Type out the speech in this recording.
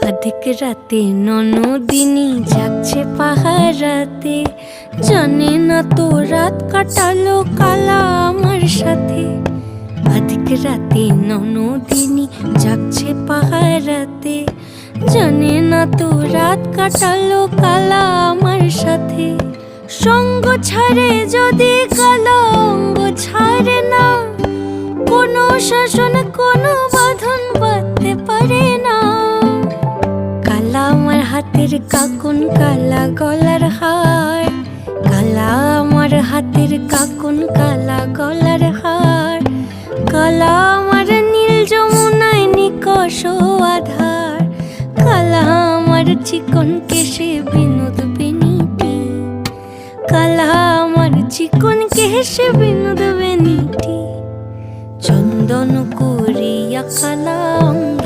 অধিক রাতে ননদিনী জাগছে পাহারাতে, জানে না তো রাত কাটালো কালা আমার সাথে। অধিক রাতে ননদিনী জাগছে পাহারাতে, জানে না তো রাত কাটালো কালা আমার সাথে। সঙ্গ ছাড়ে যদি কালা অঙ্গ ছাড়ে না, কোনো শাসন কোনো বাঁধন বাঁধতে পারে না। কালা আমার হাতের কাকুন কালা গলার হার, কালা আমার হাতের কাকুন কালা গলার হার। কালা আমার নীল যমুনায় নিকষ আধার, কালা আমার চিকন কেশে বিনোদ বেনিটি। কালা আমার চিকন কেশে বিনোদ বেনিটি। চন্দন করিয়া কালা অঙ্গে